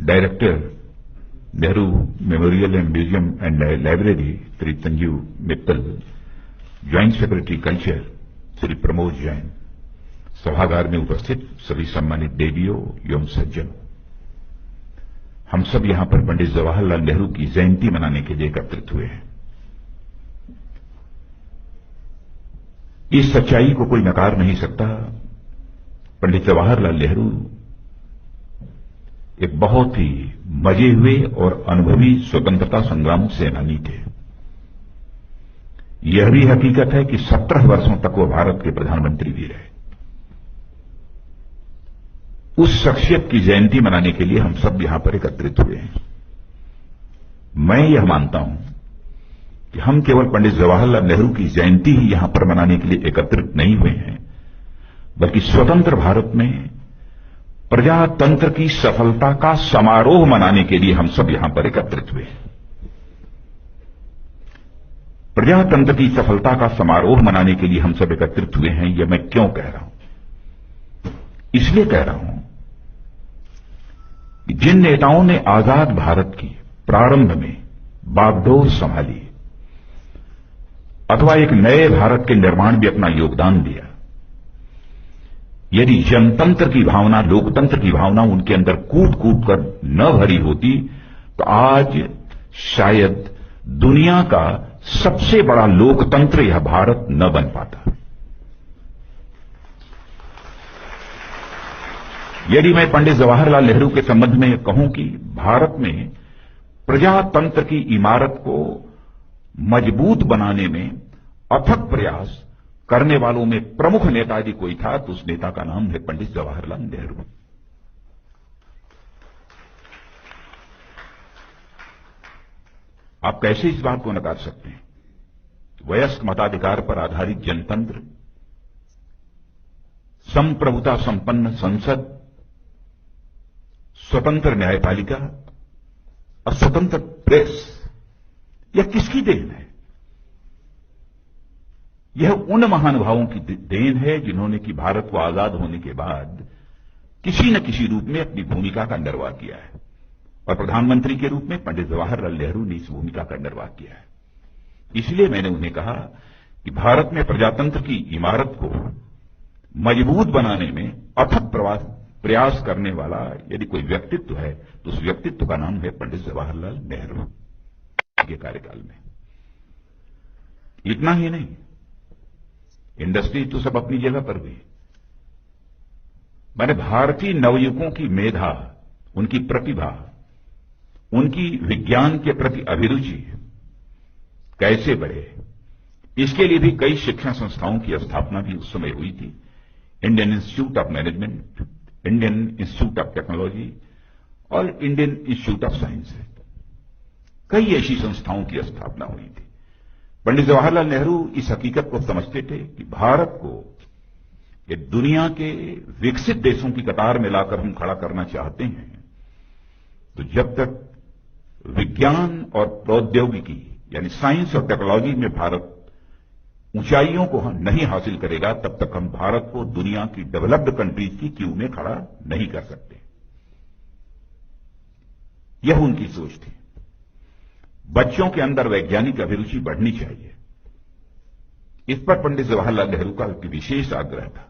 Director Nehru memorial and museum and library Shri Sanjeev Mittal, joint secretary culture Shri Pramod Jain, सभागार में उपस्थित सभी सम्मानित देवियों एवं सज्जनों, हम सब यहां पर पंडित जवाहरलाल नेहरू की जयंती मनाने के लिए एकत्रित हुए हैं। इस सच्चाई को कोई नकार नहीं सकता। पंडित जवाहरलाल नेहरू एक बहुत ही मजे हुए और अनुभवी स्वतंत्रता संग्राम सेनानी थे। यह भी हकीकत है कि 17 वर्षों तक वो भारत के प्रधानमंत्री भी रहे। उस शख्सियत की जयंती मनाने के लिए हम सब यहां पर एकत्रित हुए हैं। मैं यह मानता हूं कि हम केवल पंडित जवाहरलाल नेहरू की जयंती ही यहां पर मनाने के लिए एकत्रित नहीं हुए हैं, बल्कि स्वतंत्र भारत में प्रजातंत्र की सफलता का समारोह मनाने के लिए हम सब यहां पर एकत्रित हुए हैं। प्रजातंत्र की सफलता का समारोह मनाने के लिए हम सब एकत्रित हुए हैं, यह मैं क्यों कह रहा हूं? इसलिए कह रहा हूं कि जिन नेताओं ने आजाद भारत की प्रारंभ में बागडोर संभाली अथवा एक नए भारत के निर्माण में अपना योगदान दिया, यदि जनतंत्र की भावना, लोकतंत्र की भावना उनके अंदर कूट कूट कर न भरी होती तो आज शायद दुनिया का सबसे बड़ा लोकतंत्र यह भारत न बन पाता। यदि मैं पंडित जवाहरलाल नेहरू के संबंध में कहूं कि भारत में प्रजातंत्र की इमारत को मजबूत बनाने में अथक प्रयास करने वालों में प्रमुख नेता यदि कोई था तो उस नेता का नाम है पंडित जवाहरलाल नेहरू। आप कैसे इस बात को नकार सकते हैं? वयस्क मताधिकार पर आधारित जनतंत्र, संप्रभुता संपन्न संसद, स्वतंत्र न्यायपालिका और स्वतंत्र प्रेस, यह किसकी देन है? यह उन महानुभावों की देन है जिन्होंने कि भारत को आजाद होने के बाद किसी न किसी रूप में अपनी भूमिका का निर्वाह किया है, और प्रधानमंत्री के रूप में पंडित जवाहरलाल नेहरू ने इस भूमिका का निर्वाह किया है। इसलिए मैंने उन्हें कहा कि भारत में प्रजातंत्र की इमारत को मजबूत बनाने में अथक प्रयास करने वाला यदि कोई व्यक्तित्व है तो उस व्यक्तित्व का नाम है पंडित जवाहरलाल नेहरू के कार्यकाल में। इतना ही नहीं, इंडस्ट्री तो सब अपनी जगह पर हुई। मैंने भारतीय नवयुवकों की मेधा, उनकी प्रतिभा, उनकी विज्ञान के प्रति अभिरुचि कैसे बढ़े, इसके लिए भी कई शिक्षण संस्थाओं की स्थापना भी उस समय हुई थी। Indian institute of management, Indian institute of technology और इंडियन इंस्टीट्यूट ऑफ साइंस, कई ऐसी संस्थाओं की स्थापना हुई थी। पंडित जवाहरलाल नेहरू इस हकीकत को समझते थे कि भारत को ये दुनिया के विकसित देशों की कतार में लाकर हम खड़ा करना चाहते हैं तो जब तक विज्ञान और प्रौद्योगिकी यानी साइंस और टेक्नोलॉजी में भारत ऊंचाइयों को नहीं हासिल करेगा तब तक हम भारत को दुनिया की डेवलप्ड कंट्रीज की क्यू में खड़ा नहीं कर सकते। यह उनकी सोच थी। बच्चों के अंदर वैज्ञानिक अभिरुचि बढ़नी चाहिए, इस पर पंडित जवाहरलाल नेहरू का विशेष आग्रह था।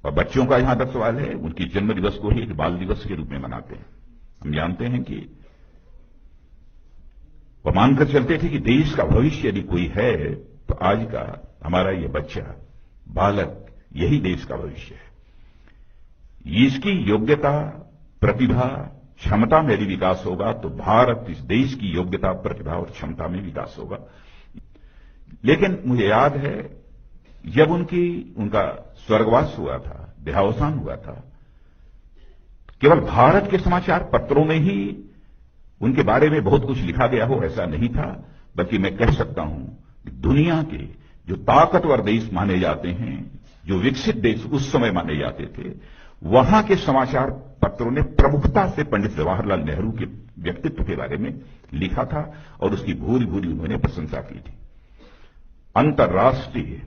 और बच्चों का यहां तक सवाल है, उनकी जन्म दिवस को ही एक बाल दिवस के रूप में मनाते हैं। हम जानते हैं कि वह मानकर चलते थे कि देश का भविष्य यदि कोई है तो आज का हमारा ये बच्चा, बालक, यही देश का भविष्य है। इसकी योग्यता, प्रतिभा, क्षमता में यदि विकास होगा तो भारत इस देश की योग्यता, प्रतिभा और क्षमता में विकास होगा। लेकिन मुझे याद है जब उनका स्वर्गवास हुआ था, देहावसान हुआ था, केवल भारत के समाचार पत्रों में ही उनके बारे में बहुत कुछ लिखा गया हो ऐसा नहीं था, बल्कि मैं कह सकता हूं कि दुनिया के जो ताकतवर देश माने जाते हैं, जो विकसित देश उस समय माने जाते थे, वहां के समाचार पत्रों ने प्रमुखता से पंडित जवाहरलाल नेहरू के व्यक्तित्व के बारे में लिखा था और उसकी भूरी भूरी उन्होंने प्रशंसा की थी। अंतर्राष्ट्रीय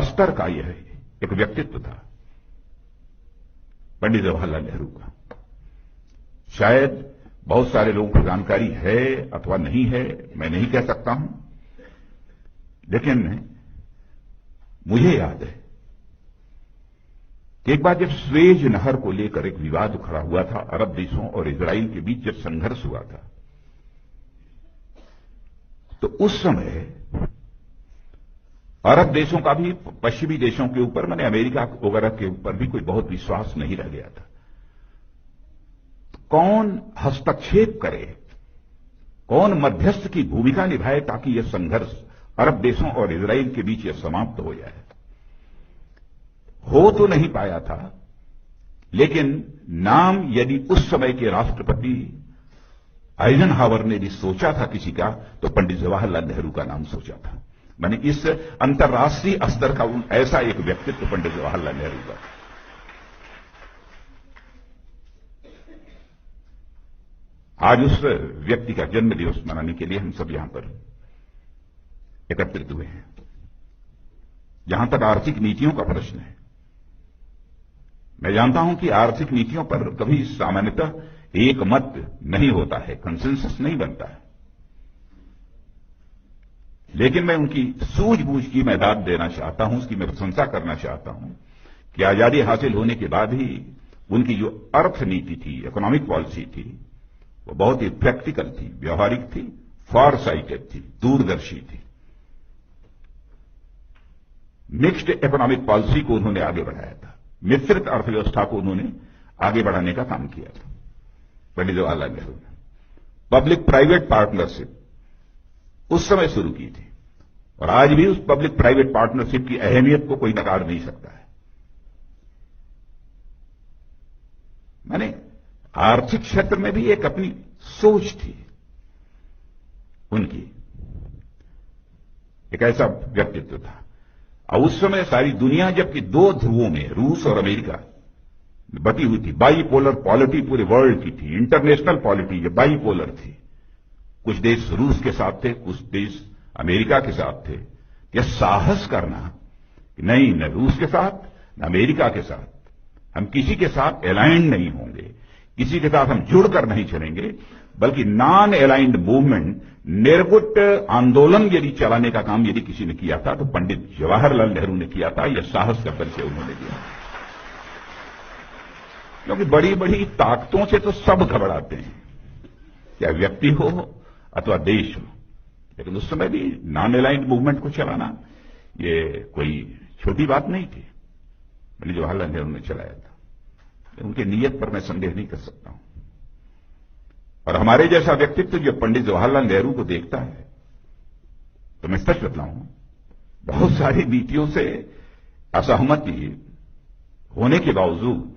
स्तर का यह एक व्यक्तित्व था पंडित जवाहरलाल नेहरू का। शायद बहुत सारे लोगों को जानकारी है अथवा नहीं है, मैं नहीं कह सकता हूं, लेकिन मुझे याद है कि एक बार जब स्वेज नहर को लेकर एक विवाद खड़ा हुआ था, अरब देशों और इजराइल के बीच जब संघर्ष हुआ था, तो उस समय अरब देशों का भी पश्चिमी देशों के ऊपर, माने अमेरिका वगैरह के ऊपर भी कोई बहुत विश्वास नहीं रह गया था। कौन हस्तक्षेप करे, कौन मध्यस्थ की भूमिका निभाए ताकि यह संघर्ष अरब देशों और इजराइल के बीच यह समाप्त हो जाए। हो तो नहीं पाया था, लेकिन नाम यदि उस समय के राष्ट्रपति आइजनहावर ने भी सोचा था किसी का, तो पंडित जवाहरलाल नेहरू का नाम सोचा था। मैंने इस अंतर्राष्ट्रीय स्तर का ऐसा एक व्यक्तित्व पंडित जवाहरलाल नेहरू का। आज उस व्यक्ति का जन्म दिवस मनाने के लिए हम सब यहां पर एकत्रित हुए हैं। जहां तक आर्थिक नीतियों का प्रश्न है, मैं जानता हूं कि आर्थिक नीतियों पर कभी सामान्यतः एक मत नहीं होता है, कंसेंसस नहीं बनता है, लेकिन मैं उनकी सूझबूझ की मैं दाद देना चाहता हूं, उसकी मैं प्रशंसा करना चाहता हूं कि आजादी हासिल होने के बाद ही उनकी जो अर्थ नीति थी, इकोनॉमिक पॉलिसी थी, वो बहुत ही प्रैक्टिकल थी, व्यवहारिक थी, फॉर साइटेड थी, दूरदर्शी थी। मिक्स्ड इकोनॉमिक पॉलिसी को उन्होंने आगे बढ़ाया था, मिश्रित अर्थव्यवस्था को उन्होंने आगे बढ़ाने का काम किया था पंडित जवाहरलाल नेहरू ने। पब्लिक प्राइवेट पार्टनरशिप उस समय शुरू की थी, और आज भी उस पब्लिक प्राइवेट पार्टनरशिप की अहमियत को कोई नकार नहीं सकता है। माने आर्थिक क्षेत्र में भी एक अपनी सोच थी उनकी, एक ऐसा व्यक्तित्व था। और उस समय सारी दुनिया जबकि दो ध्रुवों में, रूस और अमेरिका, बटी हुई थी, बाईपोलर पॉलिटी पूरे वर्ल्ड की थी, इंटरनेशनल पॉलिटी ये बाईपोलर थी। कुछ देश रूस के साथ थे, कुछ देश अमेरिका के साथ थे। यह साहस करना कि नहीं, न रूस के साथ न अमेरिका के साथ, हम किसी के साथ अलाइंड नहीं होंगे, किसी के साथ हम जुड़कर नहीं चलेंगे, बल्कि नॉन अलाइंड मूवमेंट, निर्गुट आंदोलन यदि चलाने का काम यदि किसी ने किया था तो पंडित जवाहरलाल नेहरू ने किया था। यह साहस का परिचय उन्होंने दिया, क्योंकि बड़ी बड़ी ताकतों से तो सब घबराते हैं, चाहे व्यक्ति हो अथवा देश हो, लेकिन उस समय भी नॉन अलाइंड मूवमेंट को चलाना ये कोई छोटी बात नहीं थी। पंडित जवाहरलाल नेहरू ने चलाया था, उनकी नीयत पर मैं संदेह नहीं कर सकता हूं। और हमारे जैसा व्यक्तित्व जो पंडित जवाहरलाल नेहरू को देखता है, तो मैं सच बताऊं, बहुत सारी नीतियों से असहमति होने के बावजूद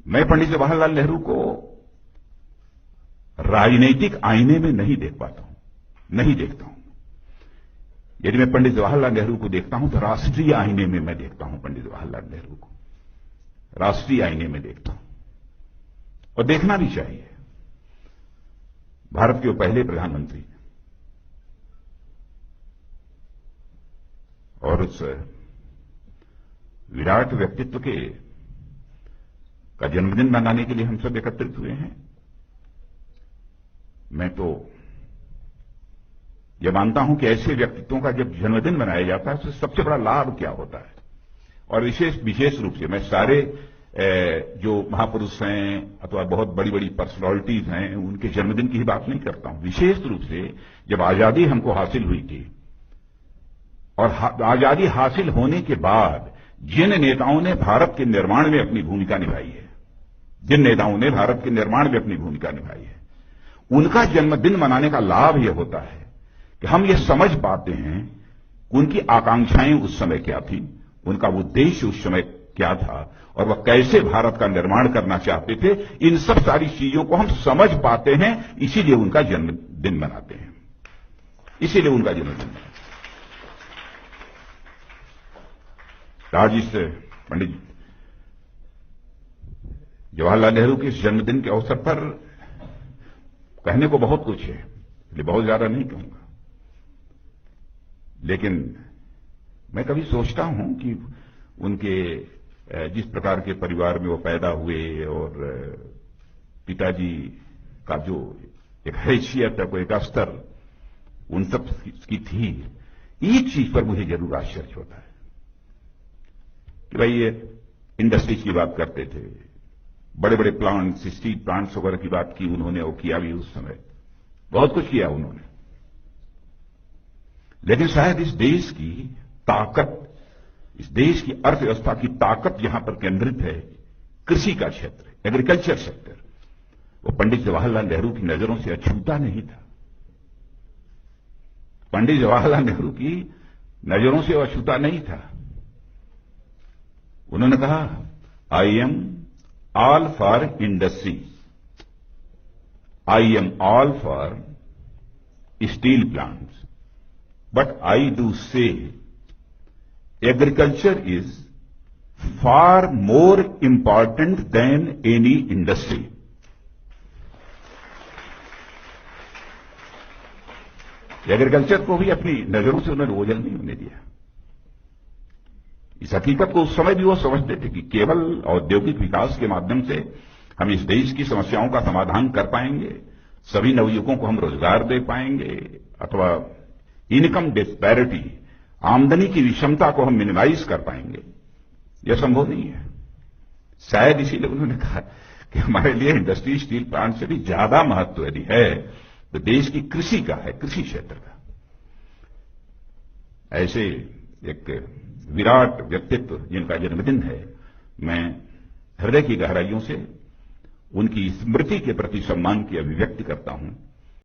मैं पंडित जवाहरलाल नेहरू को राजनीतिक आईने में नहीं देख पाता हूं, नहीं देखता हूं। यदि मैं पंडित जवाहरलाल नेहरू को देखता हूं तो राष्ट्रीय आईने में मैं देखता हूं पंडित जवाहरलाल नेहरू को, राष्ट्रीय आईने में देखता हूं, और देखना भी चाहिए। भारत के वो पहले प्रधानमंत्री और उस विराट व्यक्तित्व का जन्मदिन मनाने के लिए हम सब एकत्रित हुए हैं। मैं तो यह मानता हूं कि ऐसे व्यक्तित्वों का जब जन्मदिन मनाया जाता है तो सबसे बड़ा लाभ क्या होता है। और विशेष रूप से मैं सारे जो महापुरुष हैं अथवा बहुत बड़ी बड़ी पर्सनालिटीज हैं उनके जन्मदिन की ही बात नहीं करता हूं। विशेष रूप से जब आजादी हमको हासिल हुई थी और आजादी हासिल होने के बाद जिन नेताओं ने भारत के निर्माण में अपनी भूमिका निभाई है, जिन नेताओं ने भारत के निर्माण में अपनी भूमिका निभाई है, उनका जन्मदिन मनाने का लाभ यह होता है कि हम यह समझ पाते हैं उनकी आकांक्षाएं उस समय क्या थी, उनका उद्देश्य उस समय क्या था और वह कैसे भारत का निर्माण करना चाहते थे। इन सब सारी चीजों को हम समझ पाते हैं, इसीलिए उनका जन्मदिन मनाते हैं, इसीलिए उनका जन्मदिन मनाते हैं। आज इस पंडित जवाहरलाल नेहरू के इस जन्मदिन के अवसर पर कहने को बहुत कुछ है, इसलिए बहुत ज्यादा नहीं कहूंगा, लेकिन मैं कभी सोचता हूं कि उनके जिस प्रकार के परिवार में वो पैदा हुए और पिताजी का जो एक हैसियत है, कोई एक स्तर उन सब की थी। एक चीज पर मुझे जरूर आश्चर्य होता है कि भाई ये इंडस्ट्रीज की बात करते थे, बड़े बड़े प्लांट्स, स्टील प्लांट्स वगैरह की बात की उन्होंने, वो किया भी उस समय, बहुत कुछ किया उन्होंने। लेकिन शायद इस देश की ताकत, इस देश की अर्थव्यवस्था की ताकत यहां पर केंद्रित है कृषि का क्षेत्र, एग्रीकल्चर सेक्टर। वो पंडित जवाहरलाल नेहरू की नजरों से अछूता नहीं था। पंडित जवाहरलाल नेहरू की नजरों से वो अछूता नहीं था। उन्होंने कहा, I am all for industry, I am all for steel plants, but I do से agriculture is far more important than any industry. Agriculture को भी अपनी नजरों से उन्होंने ओझल नहीं होने दिया। इस हकीकत को उस समय भी वो समझते थे कि केवल औद्योगिक विकास के माध्यम से हम इस देश की समस्याओं का समाधान कर पाएंगे, सभी नवयुवकों को हम रोजगार दे पाएंगे, अथवा इनकम डिस्पैरिटी, आमदनी की विषमता को हम मिनिमाइज कर पाएंगे, यह संभव नहीं है। शायद इसीलिए उन्होंने कहा कि हमारे लिए इंडस्ट्री, स्टील प्लांट से भी ज्यादा महत्व यदि है तो देश की कृषि का है, कृषि क्षेत्र का। ऐसे एक विराट व्यक्तित्व जिनका जन्मदिन है, मैं हृदय की गहराइयों से उनकी स्मृति के प्रति सम्मान की अभिव्यक्ति करता हूं।